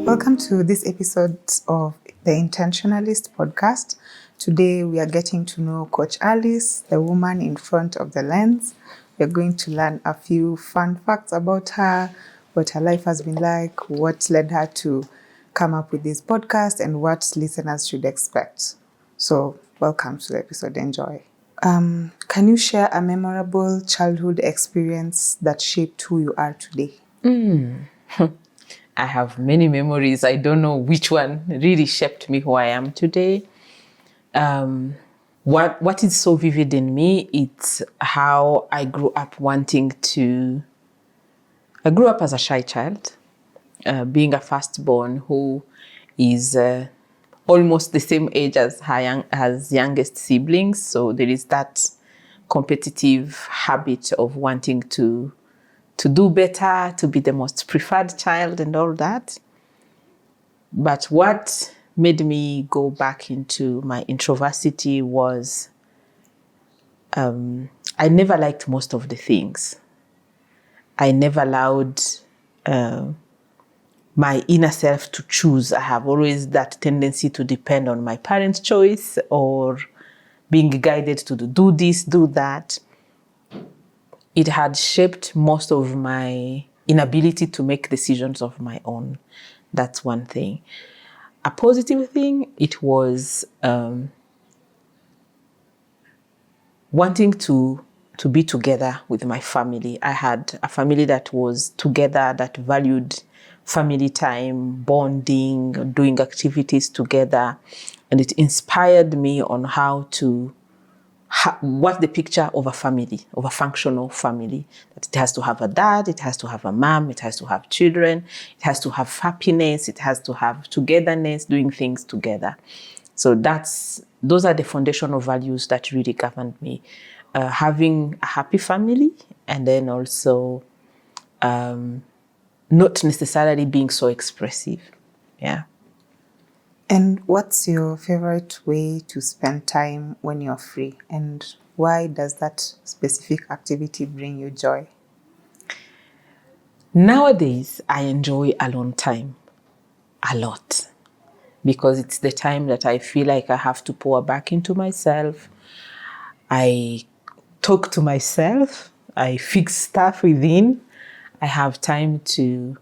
Welcome to this episode of the Intentionalist Podcast. Today we are getting to know Coach Alice, the woman in front of the lens. We're going to learn a few fun facts about her, what her life has been like, what led her to come up with this podcast, and what listeners should expect. So welcome to the episode. Enjoy. Can you share a memorable childhood experience that shaped who you are today? I have many memories. I don't know which one really shaped me who I am today. What is so vivid in me, it's how I grew up I grew up as a shy child, being a firstborn who is almost the same age as as youngest siblings. So there is that competitive habit of wanting to do better, to be the most preferred child and all that. But what made me go back into my introversity was I never liked most of the things. I never allowed my inner self to choose. I have always that tendency to depend on my parents' choice or being guided to do this, do that. It had shaped most of my inability to make decisions of my own. That's one thing. A positive thing, it was wanting to be together with my family. I had a family that was together, that valued family time, bonding, doing activities together. And it inspired me on how to what's the picture of a family, of a functional family. That it has to have a dad, it has to have a mom, it has to have children, it has to have happiness, it has to have togetherness, doing things together. So those are the foundational values that really governed me. Having a happy family, and then also not necessarily being so expressive. Yeah. And what's your favorite way to spend time when you're free? And why does that specific activity bring you joy? Nowadays, I enjoy alone time a lot because it's the time that I feel like I have to pour back into myself. I talk to myself. I fix stuff within. I have time to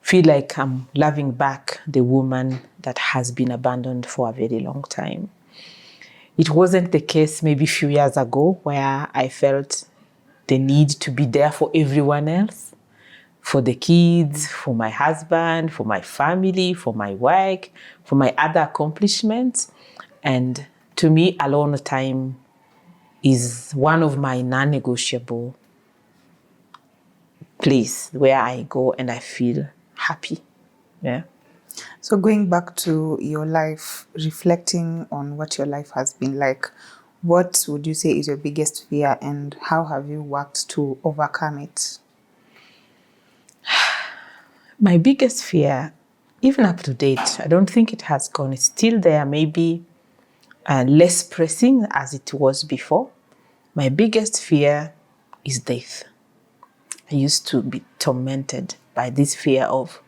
feel like I'm loving back the woman that has been abandoned for a very long time. It wasn't the case maybe a few years ago where I felt the need to be there for everyone else, for the kids, for my husband, for my family, for my work, for my other accomplishments. And to me, alone time is one of my non-negotiable place where I go and I feel happy. Yeah. So going back to your life, reflecting on what your life has been like, what would you say is your biggest fear and how have you worked to overcome it? My biggest fear, even up to date, I don't think it has gone. It's still there, maybe less pressing as it was before. My biggest fear is death. I used to be tormented by this fear of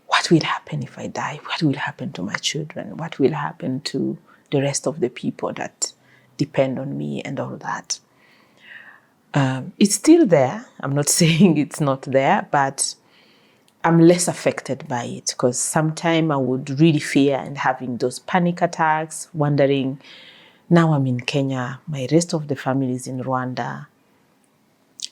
what will happen if I die? What will happen to my children? What will happen to the rest of the people that depend on me and all that? It's still there. I'm not saying it's not there, but I'm less affected by it because sometimes I would really fear and having those panic attacks, wondering, now I'm in Kenya, my rest of the family is in Rwanda.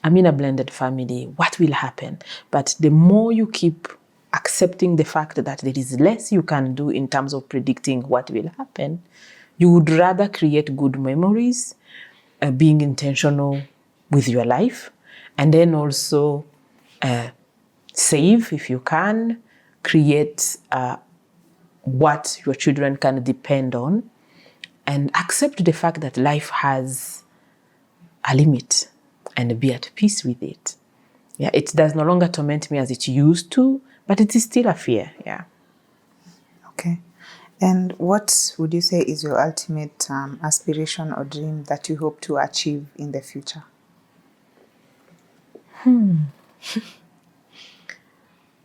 I'm in a blended family. What will happen? But the more you keep accepting the fact that there is less you can do in terms of predicting what will happen, you would rather create good memories, being intentional with your life, and then also save if you can, create what your children can depend on, and accept the fact that life has a limit and be at peace with it. Yeah, it does no longer torment me as it used to, but it is still a fear. Yeah. Okay. And what would you say is your ultimate aspiration or dream that you hope to achieve in the future?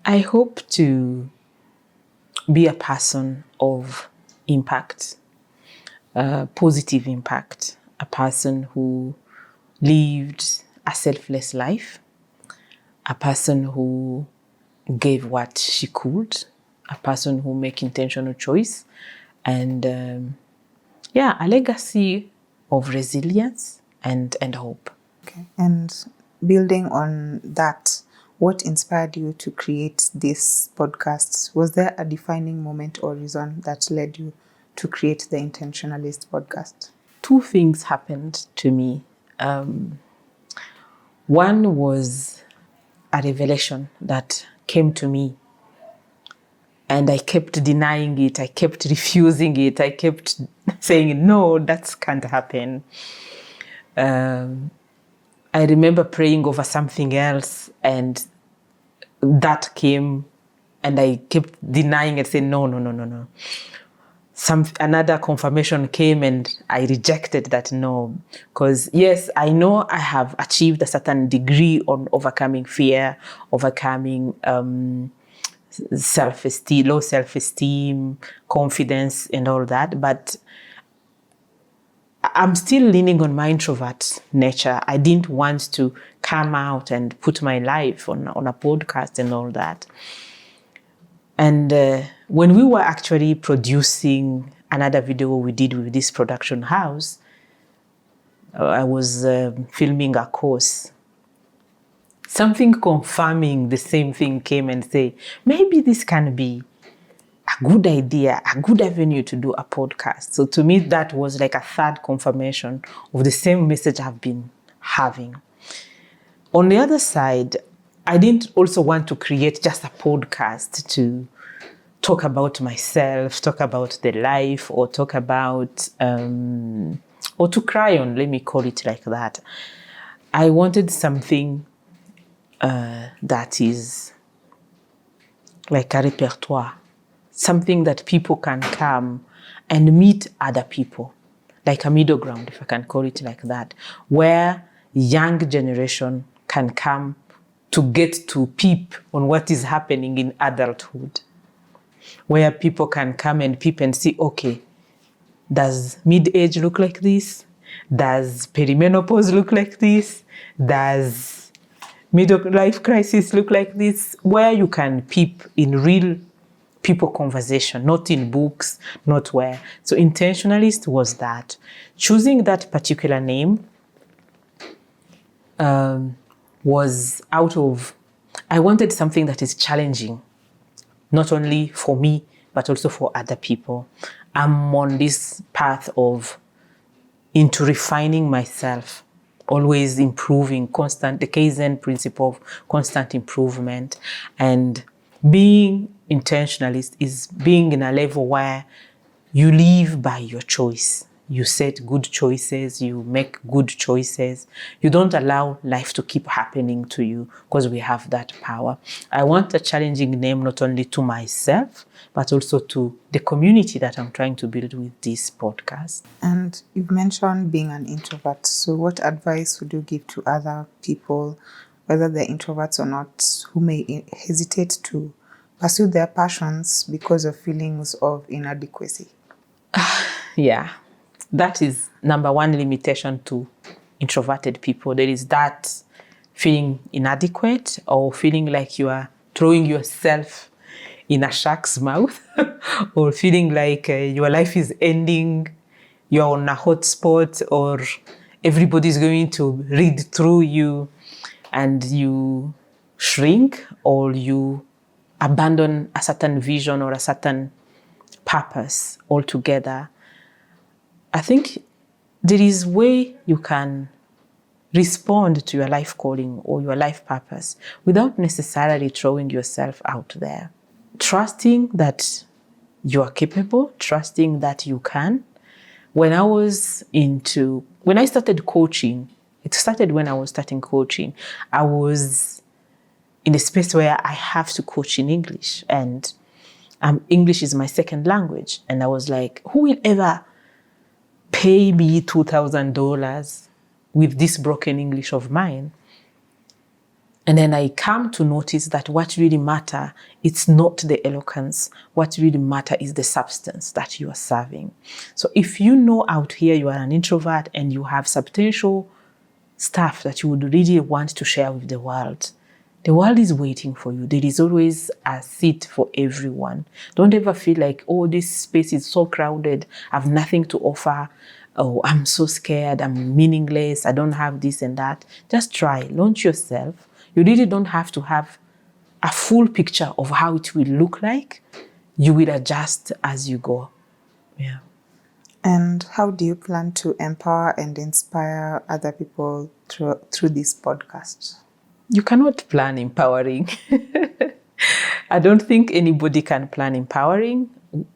I hope to be a person of impact, positive impact, a person who lived a selfless life, a person who gave what she could, a person who make intentional choice, and a legacy of resilience and hope. Okay. And building on that, what inspired you to create this podcast? Was there a defining moment or reason that led you to create the Intentionalist podcast? Two things happened to me. One was a revelation that came to me, and I kept denying it. I kept refusing it. I kept saying, no, that can't happen. I remember praying over something else, and that came, and I kept denying it, saying, no. Another confirmation came, and I rejected that no. Because yes, I know I have achieved a certain degree on overcoming fear, overcoming self-esteem, low self-esteem, confidence, and all that. But I'm still leaning on my introvert nature. I didn't want to come out and put my life on a podcast and all that. And when we were actually producing another video we did with this production house, I was filming a course. Something confirming the same thing came and say, maybe this can be a good idea, a good avenue to do a podcast. So to me, that was like a third confirmation of the same message I've been having. On the other side, I didn't also want to create just a podcast to talk about myself, talk about the life, or talk about, or to cry on, let me call it like that. I wanted something that is like a repertoire, something that people can come and meet other people, like a middle ground, if I can call it like that, where young generation can come to get to peep on what is happening in adulthood, where people can come and peep and see, okay, does mid-age look like this? Does perimenopause look like this? Does midlife crisis look like this? Where you can peep in real people conversation, not in books, not where. So Intentionalist was that. Choosing that particular name was out of, I wanted something that is challenging, not only for me, but also for other people. I'm on this path of into refining myself, always improving, constant, the Kaizen principle of constant improvement. And being intentionalist is being in a level where you live by your choice. You set good choices, you make good choices. You don't allow life to keep happening to you, because we have that power. I want a challenging name not only to myself, but also to the community that I'm trying to build with this podcast. And you've mentioned being an introvert. So what advice would you give to other people, whether they're introverts or not, who may hesitate to pursue their passions because of feelings of inadequacy? Yeah, that is number one limitation to introverted people. There is that feeling inadequate, or feeling like you are throwing yourself in a shark's mouth, or feeling like your life is ending, you're on a hot spot, or everybody's going to read through you, and you shrink, or you abandon a certain vision or a certain purpose altogether. I think there is a way you can respond to your life calling or your life purpose without necessarily throwing yourself out there. Trusting that you are capable, trusting that you can. When I started coaching, it started when I was starting coaching. I was in a space where I have to coach in English, and English is my second language. And I was like, who will ever pay me $2,000 with this broken English of mine? And then I come to notice that what really matter, it's not the eloquence. What really matter is the substance that you are serving. So if you know out here you are an introvert and you have substantial stuff that you would really want to share with the world is waiting for you. There is always a seat for everyone. Don't ever feel like, oh, this space is so crowded, I have nothing to offer. Oh, I'm so scared, I'm meaningless, I don't have this and that. Just try, launch yourself. You really don't have to have a full picture of how it will look like. You will adjust as you go. Yeah. And how do you plan to empower and inspire other people through this podcast? You cannot plan empowering. I don't think anybody can plan empowering.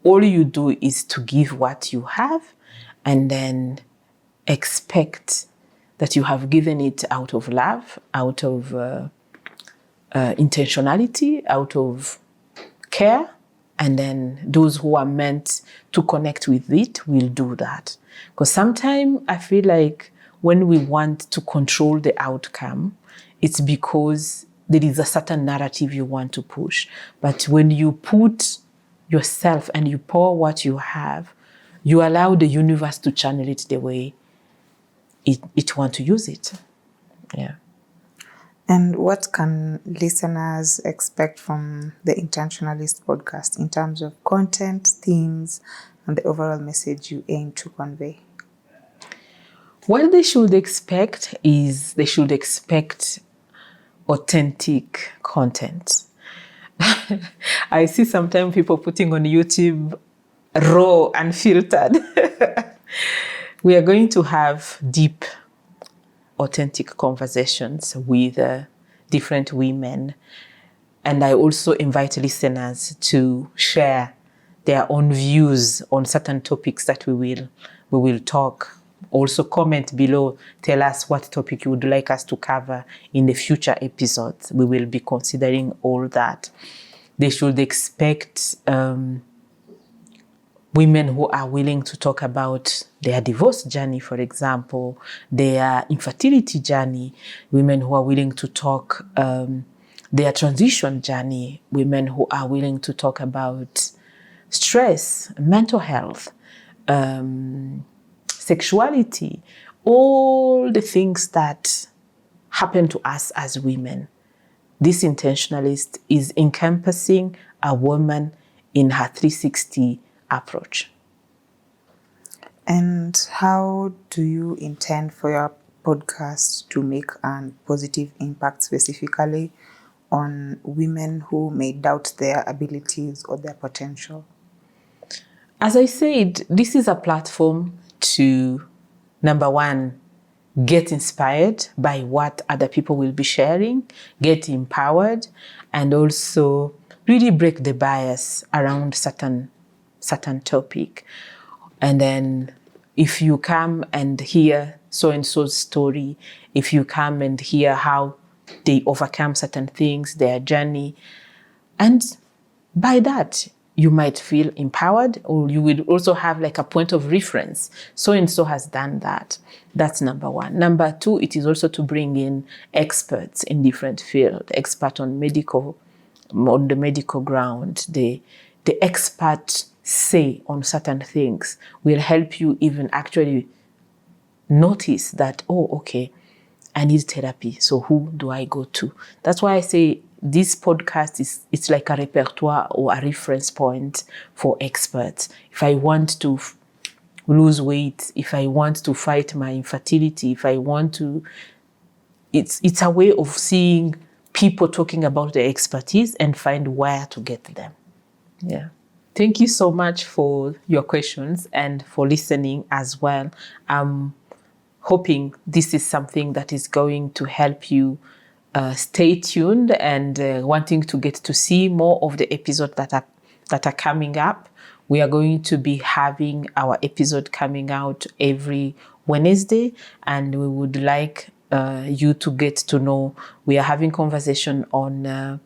All you do is to give what you have and then expect that you have given it out of love, out of intentionality, out of care. And then those who are meant to connect with it will do that. Because sometimes I feel like when we want to control the outcome, it's because there is a certain narrative you want to push. But when you put yourself and you pour what you have, you allow the universe to channel it the way it wants to use it. Yeah. And what can listeners expect from the Intentionalist podcast in terms of content, themes, and the overall message you aim to convey? What they should expect is they should expect authentic content. I see sometimes people putting on YouTube raw, unfiltered. We are going to have deep, authentic conversations with different women. And I also invite listeners to share their own views on certain topics that we will talk. Also comment below, tell us what topic you would like us to cover in the future episodes. We will be considering all that. They should expect women who are willing to talk about their divorce journey, for example, their infertility journey, women who are willing to talk their transition journey, women who are willing to talk about stress, mental health, sexuality, all the things that happen to us as women. This intentionalist is encompassing a woman in her 360 approach. And how do you intend for your podcast to make a positive impact specifically on women who may doubt their abilities or their potential? As I said, this is a platform to, number one, get inspired by what other people will be sharing, get empowered, and also really break the bias around certain topic. And then if you come and hear so-and-so's story, if you come and hear how they overcome certain things, their journey, and by that, you might feel empowered, or you will also have like a point of reference. So-and-so has done that. That's number one. Number two, it is also to bring in experts in different fields, expert on the medical ground. The expert say on certain things will help you even actually notice that, oh, okay, I need therapy. So who do I go to? That's why I say this podcast it's like a repertoire or a reference point for experts. If I want to lose weight, if I want to fight my infertility, if I want to, it's a way of seeing people talking about their expertise and find where to get them. Yeah. Thank you so much for your questions and for listening as well. I'm hoping this is something that is going to help you stay tuned and wanting to get to see more of the episodes that are coming up. We are going to be having our episode coming out every Wednesday, and we would like you to get to know. We are having conversation on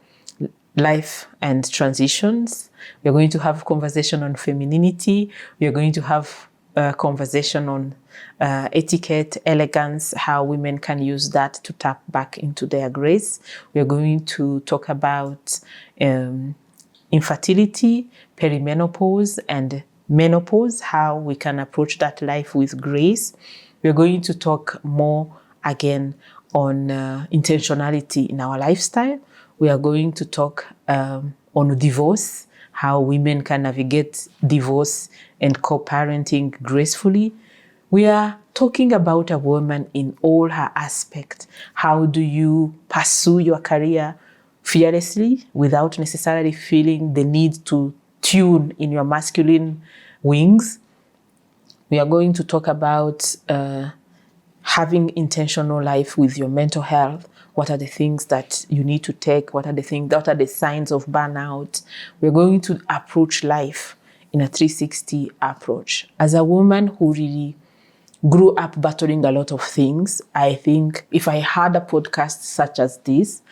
life and transitions. We are going to have conversation on femininity. We are going to have a conversation on etiquette, elegance, how women can use that to tap back into their grace. We're going to talk about infertility, perimenopause, and menopause, how we can approach that life with grace. We're going to talk more again on intentionality in our lifestyle. We are going to talk on divorce, how women can navigate divorce and co-parenting gracefully. We are talking about a woman in all her aspects. How do you pursue your career fearlessly without necessarily feeling the need to tune in your masculine wings? We are going to talk about having intentional life with your mental health. What are the things that you need to take? What are the signs of burnout? We're going to approach life in a 360 approach. As a woman who really grew up battling a lot of things, I think if I had a podcast such as this,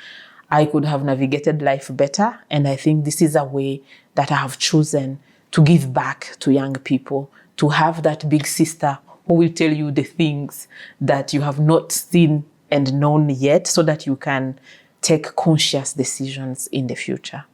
I could have navigated life better. And I think this is a way that I have chosen to give back to young people, to have that big sister who will tell you the things that you have not seen and known yet, so that you can take conscious decisions in the future.